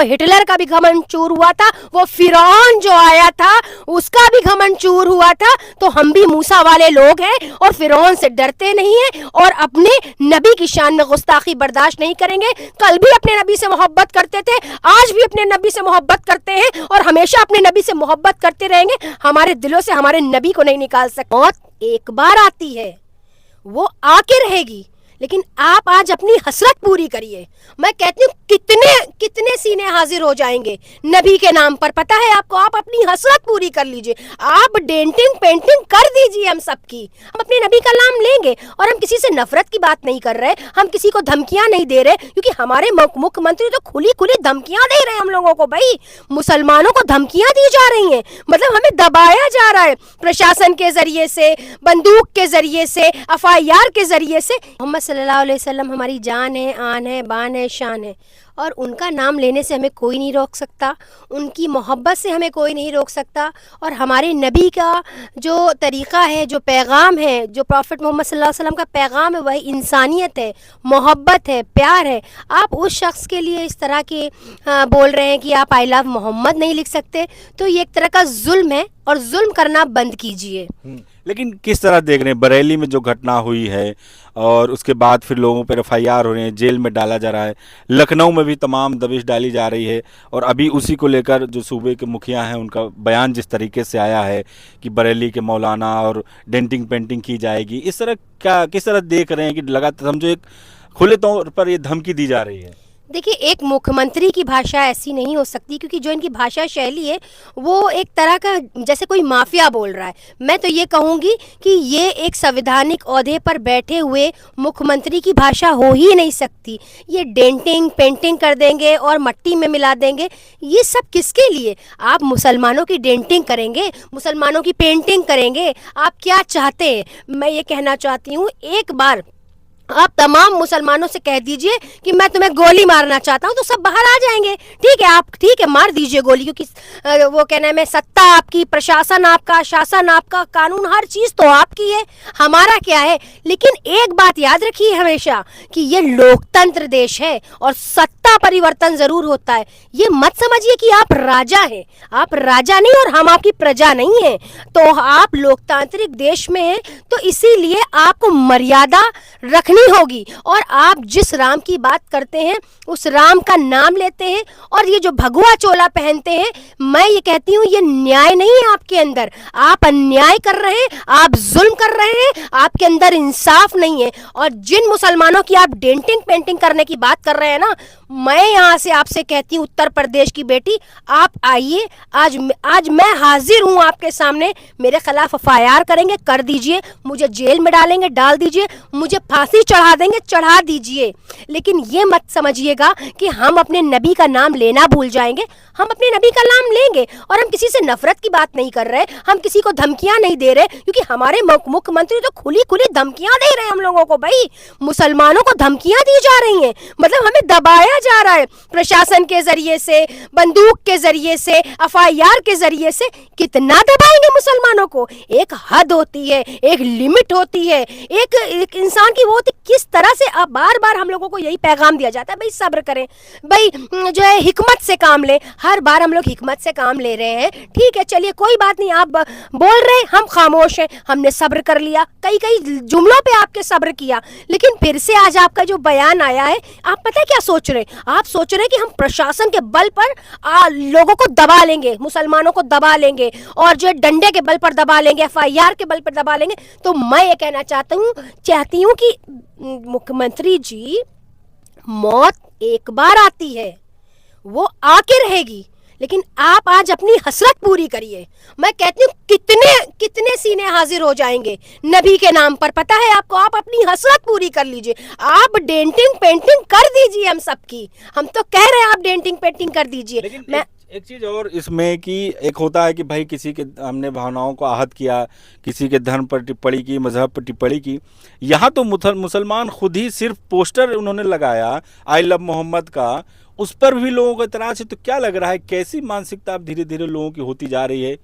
Hitler का भी घमंड चूर हुआ था, वो फिरौन जो आया था उसका भी घमंड चूर हुआ था। तो हम भी मूसा वाले लोग हैं और फिरौन से डरते नहीं हैं और अपने नबी की शान में गुस्ताखी बर्दाश्त नहीं करेंगे। कल भी अपने नबी से मोहब्बत करते थे, आज भी अपने नबी से मोहब्बत करते हैं और हमेशा अपने नबी से मोहब्बत करते रहेंगे। हमारे दिलों से हमारे नबी को नहीं निकाल सकते। मौत एक बार आती है, वो आके रहेगी, लेकिन आप आज अपनी हसरत पूरी करिए। मैं कहती हूँ कितने कितने सीने हाजिर हो जाएंगे नबी के नाम पर, पता है आपको। आप अपनी हसरत पूरी कर लीजिए, आप डेंटिंग पेंटिंग कर दीजिए हम सबकी। हम अपने नबी का नाम लेंगे और हम किसी से नफरत की बात नहीं कर रहे, हम किसी को धमकियां नहीं दे रहे, क्योंकि हमारे मुख्यमंत्री तो खुली खुली धमकियां दे रहे हैं हम लोगों को। भाई मुसलमानों को धमकियां दी जा रही हैं, मतलब हमें दबाया जा रहा है प्रशासन के जरिए से, बंदूक के जरिए से, FIR के जरिए से। मोहम्मद सल्लल्लाहु अलैहि वसल्लम हमारी जान है, आन है, बान है, शान है, और उनका नाम लेने से हमें कोई नहीं रोक सकता, उनकी मोहब्बत से हमें कोई नहीं रोक सकता। और हमारे नबी का जो तरीक़ा है, जो पैगाम है, जो प्रॉफिट मोहम्मद सल्लल्लाहु अलैहि वसल्लम का पैगाम है, वही इंसानियत है, मोहब्बत है, प्यार है। आप उस शख्स के लिए इस तरह के बोल रहे हैं कि आप आई लव मोहम्मद नहीं लिख सकते, तो ये एक तरह का जुल्म है और जुल्म करना बंद कीजिए। लेकिन किस तरह देख रहे हैं बरेली में जो घटना हुई है और उसके बाद फिर लोगों पर FIR हो रहे हैं, जेल में डाला जा रहा है, लखनऊ में भी तमाम दबिश डाली जा रही है, और अभी उसी को लेकर जो सूबे के मुखिया हैं उनका बयान जिस तरीके से आया है कि बरेली के मौलाना और डेंटिंग पेंटिंग की जाएगी, इस तरह क्या किस तरह देख रहे हैं कि लगातार समझो एक खुले तौर पर ये धमकी दी जा रही है? देखिए, एक मुख्यमंत्री की भाषा ऐसी नहीं हो सकती, क्योंकि जो इनकी भाषा शैली है वो एक तरह का जैसे कोई माफिया बोल रहा है। मैं तो ये कहूँगी कि ये एक संवैधानिक ओहदे पर बैठे हुए मुख्यमंत्री की भाषा हो ही नहीं सकती। ये डेंटिंग पेंटिंग कर देंगे और मट्टी में मिला देंगे, ये सब किसके लिए? आप मुसलमानों की डेंटिंग करेंगे, मुसलमानों की पेंटिंग करेंगे, आप क्या चाहते हैं? मैं ये कहना चाहती हूँ, एक बार आप तमाम मुसलमानों से कह दीजिए कि मैं तुम्हें गोली मारना चाहता हूं, तो सब बाहर आ जाएंगे। ठीक है, आप ठीक है मार दीजिए गोली, क्योंकि वो कहना है सत्ता आपकी, प्रशासन आपका, शासन आपका, कानून हर चीज तो आपकी है, हमारा क्या है। लेकिन एक बात याद रखिए हमेशा कि ये लोकतंत्र देश है और सत्ता परिवर्तन जरूर होता है। ये मत समझिए कि आप राजा हैं, आप राजा नहीं और हम आपकी प्रजा नहीं है। तो आप लोकतांत्रिक देश में हैं, तो इसीलिए आपको मर्यादा रखनी होगी। और आप जिस राम की बात करते हैं उस राम का नाम लेते हैं, और ये जो भगवा चोला पहनते हैं, मैं ये कहती हूँ ये न्याय नहीं है आपके अंदर, आप अन्याय कर रहे हैं, आप जुल्म कर रहे हैं, आपके अंदर इंसाफ नहीं है। और जिन मुसलमानों की आप डेंटिंग पेंटिंग करने की बात कर रहे हैं ना, मैं यहाँ से आपसे कहती हूँ उत्तर प्रदेश की बेटी, आप आइए, आज मैं हाजिर हूँ आपके सामने। मेरे खिलाफ FIR करेंगे, कर दीजिए, मुझे जेल में डालेंगे, डाल दीजिए, मुझे फांसी चढ़ा देंगे, चढ़ा दीजिए। लेकिन ये मत समझिएगा कि हम अपने नबी का नाम लेना भूल जाएंगे। हम अपने नबी का नाम लेंगे और हम किसी से नफरत की बात नहीं कर रहे, हम किसी को धमकियां नहीं दे रहे, क्योंकि हमारे मुख्यमंत्री तो खुली खुली धमकियां दे रहे हैं हम लोगों को। भाई मुसलमानों को धमकियां दी जा रही हैं, मतलब हमें दबाया जा रहा है प्रशासन के जरिए से, बंदूक के जरिए से, FIR के जरिए से। कितना दबाएंगे मुसलमानों को? एक हद होती है, एक लिमिट होती है, एक इंसान की वो होती। किस तरह से अब बार बार हम लोगों को यही पैगाम दिया जाता है, भाई सब्र करें, भाई जो है हिकमत से काम लें। हर बार हम लोग हिकमत से काम ले रहे हैं, ठीक है चलिए कोई बात नहीं, आप बोल रहे हैं, हम खामोश हैं, हमने सब्र कर लिया, कई कई जुमलों पे आपके सब्र किया। लेकिन फिर से आज आपका जो बयान आया है, आप पता है क्या सोच रहे हैं? आप सोच रहे हैं कि हम प्रशासन के बल पर लोगों को दबा लेंगे, मुसलमानों को दबा लेंगे, और जो डंडे के बल पर दबा लेंगे, FIR के बल पर दबा लेंगे। तो मैं ये कहना चाहती हूँ कि मुख्यमंत्री जी, मौत एक बार आती है, वो आके रहेगी, लेकिन आप आज अपनी हसरत पूरी करिए। मैं कहती हूँ कितने कितने सीने हाजिर हो जाएंगे नबी के नाम पर, पता है आपको। आप अपनी हसरत पूरी कर लीजिए, आप डेंटिंग पेंटिंग कर दीजिए हम सबकी। हम तो कह रहे हैं आप डेंटिंग पेंटिंग कर दीजिए। मैं एक चीज़ और इसमें कि एक होता है कि भाई किसी के हमने भावनाओं को आहत किया, किसी के धर्म पर टिप्पणी की, मजहब पर टिप्पणी की। यहाँ तो मुसलमान खुद ही सिर्फ पोस्टर उन्होंने लगाया आई लव मोहम्मद का, उस पर भी लोगों को इतराज है। तो क्या लग रहा है कैसी मानसिकता अब धीरे धीरे लोगों की होती जा रही है?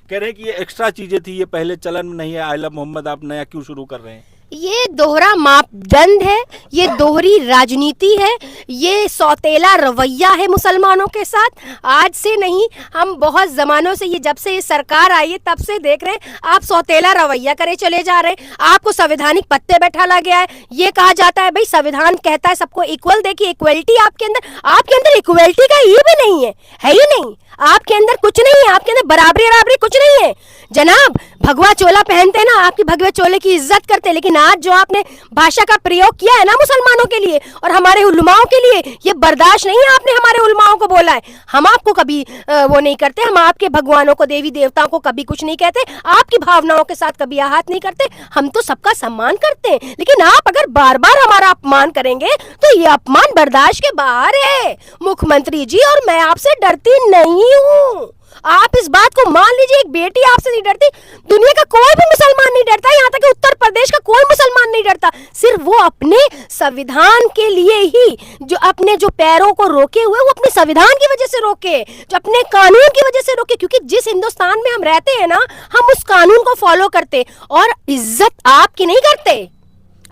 कह रहे हैं कि ये एक्स्ट्रा चीज़ें थी, ये पहले चलन में नहीं है, आई लव मोहम्मद आप नया क्यों शुरू कर रहे हैं? ये दोहरा मापदंड है, ये दोहरी राजनीति है, ये सौतेला रवैया है मुसलमानों के साथ। आज से नहीं, हम बहुत ज़मानों से, ये जब से ये सरकार आई है तब से देख रहे हैं आप सौतेला रवैया करे चले जा रहे हैं। आपको संवैधानिक पत्ते बैठाला गया है। ये कहा जाता है भाई संविधान कहता है सबको इक्वल। देखिए इक्वलिटी आपके अंदर इक्वलिटी का ये भी नहीं है ही नहीं। आपके अंदर कुछ नहीं है, आपके अंदर बराबरी कुछ नहीं है जनाब। भगवा चोला पहनते हैं ना, आपकी भगवे चोले की इज्जत करते हैं, लेकिन आज जो आपने भाषा का प्रयोग किया है ना मुसलमानों के लिए और हमारे उलमाओं के लिए, ये बर्दाश्त नहीं है। आपने हमारे उलमाओं को बोला है, हम आपको कभी वो नहीं करते, हम आपके भगवानों को, देवी देवताओं को कभी कुछ नहीं कहते, आपकी भावनाओं के साथ कभी आहत नहीं करते। हम तो सबका सम्मान करते हैं, लेकिन आप अगर बार बार हमारा अपमान करेंगे तो ये अपमान बर्दाश्त के बाहर है मुख्यमंत्री जी। और मैं आपसे डरती नहीं हूँ, आप इस बात को मान लीजिए। एक बेटी आपसे नहीं डरती, दुनिया का कोई भी मुसलमान नहीं डरता, यहाँ तक कि उत्तर प्रदेश का कोई मुसलमान नहीं डरता। सिर्फ वो अपने संविधान के लिए ही, जो अपने जो पैरों को रोके हुए, वो अपने संविधान की वजह से रोके, जो अपने कानून की वजह से रोके, क्योंकि जिस हिंदुस्तान में हम रहते हैं ना, हम उस कानून को फॉलो करते और इज्जत आपकी नहीं करते,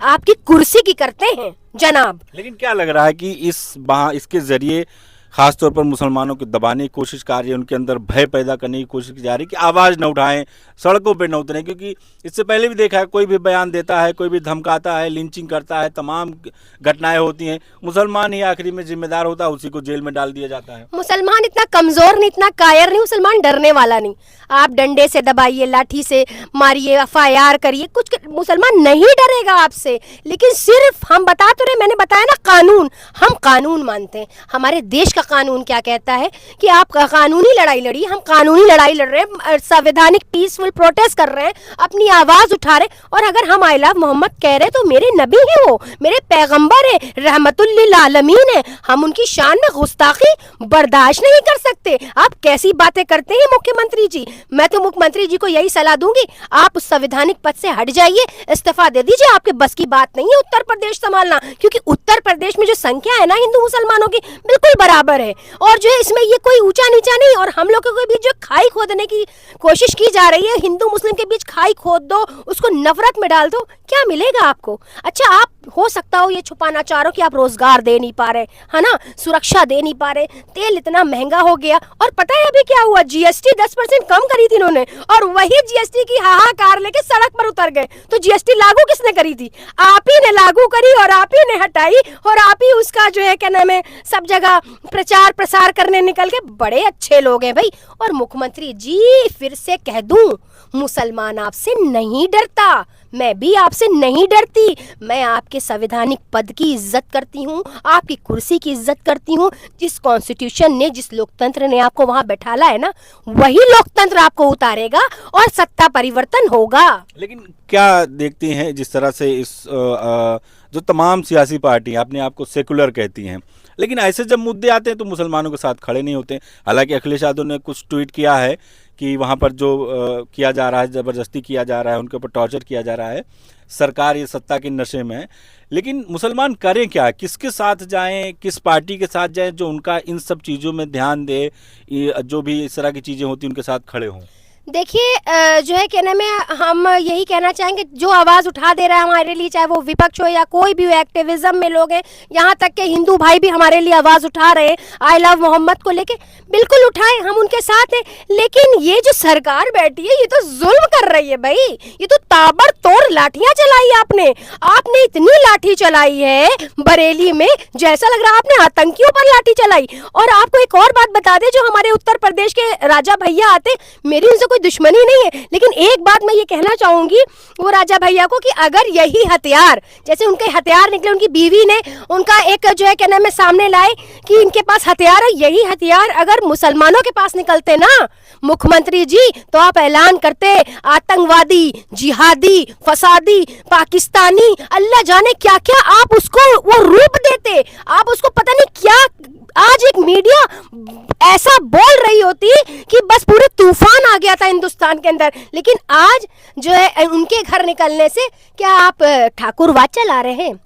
आपकी कुर्सी की करते हैं जनाब। लेकिन क्या लग रहा है कि इसके जरिए खासतौर पर मुसलमानों को दबाने की कोशिश कर रही है, उनके अंदर भय पैदा करने की कोशिश की जा रही है कि आवाज़ न उठाएं, सड़कों पे न उतरें। क्योंकि इससे पहले भी देखा है, कोई भी बयान देता है, कोई भी धमकाता है, लिंचिंग करता है, तमाम घटनाएं होती हैं, मुसलमान ही आखिरी में जिम्मेदार होता है, उसी को जेल में डाल दिया जाता है। मुसलमान इतना कमजोर नहीं, इतना कायर नहीं, मुसलमान डरने वाला नहीं। आप डंडे से दबाइए, लाठी से मारिए, FIR करिए, कुछ मुसलमान नहीं डरेगा आपसे। लेकिन सिर्फ हम बता तो रहे, मैंने बताया ना कानून, हम कानून मानते हैं। हमारे देश का कानून क्या कहता है कि आप कानूनी लड़ाई लड़िए, हम कानूनी लड़ाई लड़ रहे हैं, संवैधानिक पीसफुल प्रोटेस्ट कर रहे हैं, अपनी आवाज उठा रहे हैं। और अगर हम आई लव मोहम्मद कह रहे तो मेरे नबी है, वो मेरे पैगंबर है, रहमतुल लिल आलमीन है, हम उनकी शान में गुस्ताखी बर्दाश्त नहीं कर सकते। आप कैसी बातें करते हैं मुख्यमंत्री जी। मैं तो मुख्यमंत्री जी को यही सलाह दूंगी, आप उस संवैधानिक पद से हट जाइए, इस्तीफा दे दीजिए। आपके बस की बात नहीं है उत्तर प्रदेश संभालना, क्योंकि उत्तर प्रदेश में जो संख्या है ना हिंदू मुसलमानों की, बिल्कुल बराबर है। और जो है इसमें ये कोई ऊंचा नीचा नहीं। और हम लोगों के बीच जो खाई खोदने की कोशिश की जा रही है, हिंदू मुस्लिम के बीच खाई खोद दो, उसको नफरत में डाल दो, क्या मिलेगा आपको? अच्छा, आप हो सकता हो ये छुपाना चाह रहे हो कि आप रोजगार दे नहीं पा रहे, है ना, सुरक्षा दे नहीं पा रहे, तेल इतना महंगा हो गया। और पता है अभी क्या हुआ, GST 10% कम करी थी इन्होंने, और वही GST की हाहाकार लेके सड़क पर उतर गए। तो GST लागू किसने करी थी? आप ही ने लागू करी और आप ही ने हटाई, और आप ही उसका जो है क्या नाम है, सब जगह प्रचार प्रसार करने निकल के। बड़े अच्छे लोग हैं भाई। और मुख्यमंत्री जी फिर से कह दूं, मुसलमान आपसे नहीं डरता, मैं भी आपसे नहीं डरती। मैं आपके संवैधानिक पद की इज्जत करती हूँ, आपकी कुर्सी की इज्जत करती हूँ। जिस कॉन्स्टिट्यूशन ने, जिस लोकतंत्र ने आपको वहां बैठाला है ना, वही लोकतंत्र आपको उतारेगा और सत्ता परिवर्तन होगा। लेकिन क्या देखती हैं जिस तरह से इस जो तमाम सियासी पार्टियां अपने आप को सेकुलर कहती हैं, लेकिन ऐसे जब मुद्दे आते हैं तो मुसलमानों के साथ खड़े नहीं होते। हालांकि अखिलेश यादव ने कुछ ट्वीट किया है कि वहाँ पर जो किया जा रहा है, ज़बरदस्ती किया जा रहा है, उनके ऊपर टॉर्चर किया जा रहा है, सरकार ये सत्ता के नशे में है। लेकिन मुसलमान करें क्या, किसके साथ जाएं, किस पार्टी के साथ जाएं जो उनका इन सब चीज़ों में ध्यान दे, जो भी इस तरह की चीज़ें होती उनके साथ खड़े हों? देखिए जो है कहने में हम यही कहना चाहेंगे, जो आवाज़ उठा दे रहा है हमारे लिए, चाहे वो विपक्ष हो या कोई भी एक्टिविज्म में लोग हैं, यहाँ तक के हिंदू भाई भी हमारे लिए आवाज़ उठा रहे हैं आई लव मोहम्मद को लेके, बिल्कुल उठाएं, हम उनके साथ हैं। लेकिन ये जो सरकार बैठी है, ये तो जुल्म कर रही है भाई। ये तो ताबड़तोड़ लाठियां चलाई आपने इतनी लाठी चलाई है बरेली में, जैसा लग रहा है आपने आतंकियों पर लाठी चलाई। और आपको एक और बात बता दे, जो हमारे उत्तर प्रदेश के राजा भैया आते, मेरी उनसे कोई दुश्मनी नहीं है, लेकिन एक बात मैं ये कहना चाहूंगी वो राजा भैया को कि अगर यही हथियार, जैसे उनके हथियार निकले, उनकी बीवी ने उनका एक जो है क्या नाम है सामने लाए कि इनके पास हथियार है, यही हथियार अगर मुसलमानों के पास निकलते ना मुख्यमंत्री जी, तो आप ऐलान करते आतंकवादी, जिहादी, फसादी, पाकिस्तानी, अल्लाह जाने क्या क्या आप उसको वो रूप देते, आप उसको पता नहीं क्या। आज एक मीडिया ऐसा बोल रही होती कि बस पूरे तूफान आ गया था हिंदुस्तान के अंदर। लेकिन आज जो है उनके घर निकलने से क्या आप ठाकुरवाद चला रहे हैं?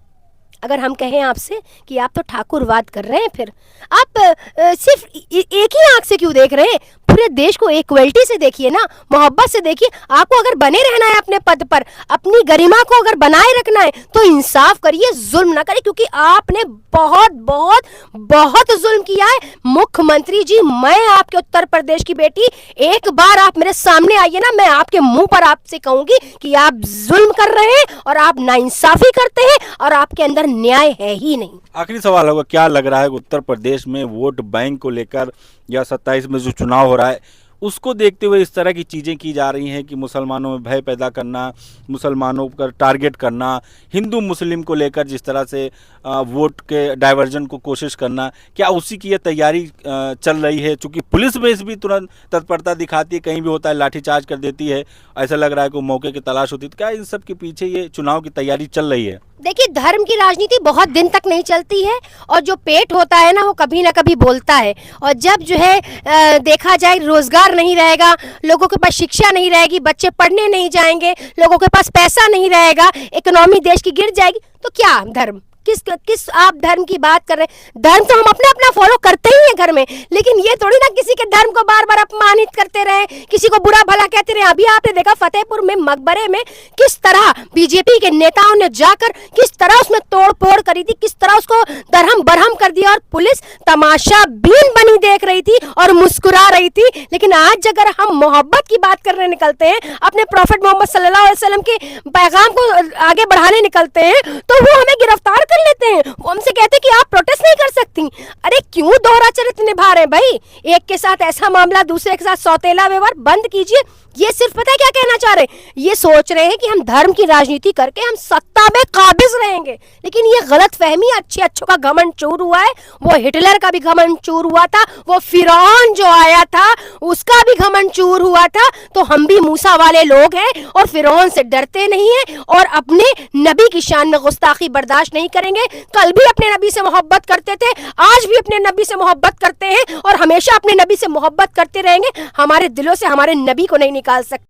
अगर हम कहें आपसे कि आप तो ठाकुरवाद कर रहे हैं, फिर आप सिर्फ एक ही आंख से क्यों देख रहे हैं? पूरे देश को इक्वलिटी से देखिए ना, मोहब्बत से देखिए। आपको अगर बने रहना है अपने पद पर, अपनी गरिमा को अगर बनाए रखना है तो इंसाफ करिए, जुल्म ना करिए, क्योंकि आपने बहुत बहुत बहुत जुल्म किया है। मुख्यमंत्री जी, मैं आपके उत्तर प्रदेश की बेटी, एक बार आप मेरे सामने आइए ना, मैं आपके मुंह पर आपसे कहूंगी कि आप जुल्म कर रहे हैं और आप नाइंसाफी करते हैं और आपके अंदर न्याय है ही नहीं। आखिरी सवाल होगा, क्या लग रहा है कि उत्तर प्रदेश में वोट बैंक को लेकर या 27 में जो चुनाव हो रहा है उसको देखते हुए इस तरह की चीज़ें की जा रही हैं कि मुसलमानों में भय पैदा करना, मुसलमानों पर टारगेट करना, हिंदू मुस्लिम को लेकर जिस तरह से वोट के डाइवर्जन को कोशिश करना, क्या उसी की ये तैयारी चल रही है? चूँकि पुलिस बेस भी तुरंत तत्परता दिखाती है, कहीं भी होता है लाठीचार्ज कर देती है, ऐसा लग रहा है कि मौके की तलाश होती है। तो क्या इन सब के पीछे ये चुनाव की तैयारी चल रही है? देखिए, धर्म की राजनीति बहुत दिन तक नहीं चलती है और जो पेट होता है ना वो कभी ना कभी बोलता है। और जब जो है देखा जाए रोजगार नहीं रहेगा, लोगों के पास शिक्षा नहीं रहेगी, बच्चे पढ़ने नहीं जाएंगे, लोगों के पास पैसा नहीं रहेगा, इकोनॉमी देश की गिर जाएगी, तो क्या धर्म, किस आप धर्म की बात कर रहे हैं? धर्म तो हम अपना अपना फॉलो करते ही हैं घर में, लेकिन ये थोड़ी ना किसी के धर्म को बार बार अपमानित करते रहे, किसी को बुरा भला कहते रहे। अभी आपने देखा फतेहपुर में मकबरे में किस तरह बीजेपी के नेताओं ने जाकर किस तरह उसमें तोड़ फोड़ करी थी, किस तरह उसको दरहम बरहम कर दिया और पुलिस तमाशा बीन बनी देख रही थी और मुस्कुरा रही थी। लेकिन आज अगर हम मोहब्बत की बात करने निकलते हैं, अपने प्रॉफिट मोहम्मद सल्लल्लाहु अलैहि वसल्लम के पैगाम को आगे बढ़ाने निकलते हैं, तो वो हमें गिरफ्तार लेते हैं। वो हमसे कहते हैं कि आप प्रोटेस्ट नहीं कर सकती। अरे क्यों दोहरा चरित्र निभा रहे हैं भाई? एक के साथ ऐसा मामला, दूसरे के साथ सौतेला व्यवहार बंद कीजिए। ये सिर्फ पता है क्या कहना चाह रहे हैं? ये सोच रहे हैं कि हम धर्म की राजनीति करके हम सत्ता में काबिज रहेंगे, लेकिन ये गलत फहमी। अच्छे अच्छों का घमंड चूर हुआ है, वो हिटलर का भी घमंड चूर हुआ था, वो फिरौन जो आया था उसका भी घमंड चूर हुआ था। तो हम भी मूसा वाले लोग हैं और फिरौन से डरते नहीं हैं और अपने नबी की शान में गुस्ताखी बर्दाश्त नहीं करेंगे। कल भी अपने नबी से मोहब्बत करते थे, आज भी अपने नबी से मोहब्बत करते हैं और हमेशा अपने नबी से मोहब्बत करते रहेंगे। हमारे दिलों से हमारे नबी को नहीं निकाल सकते।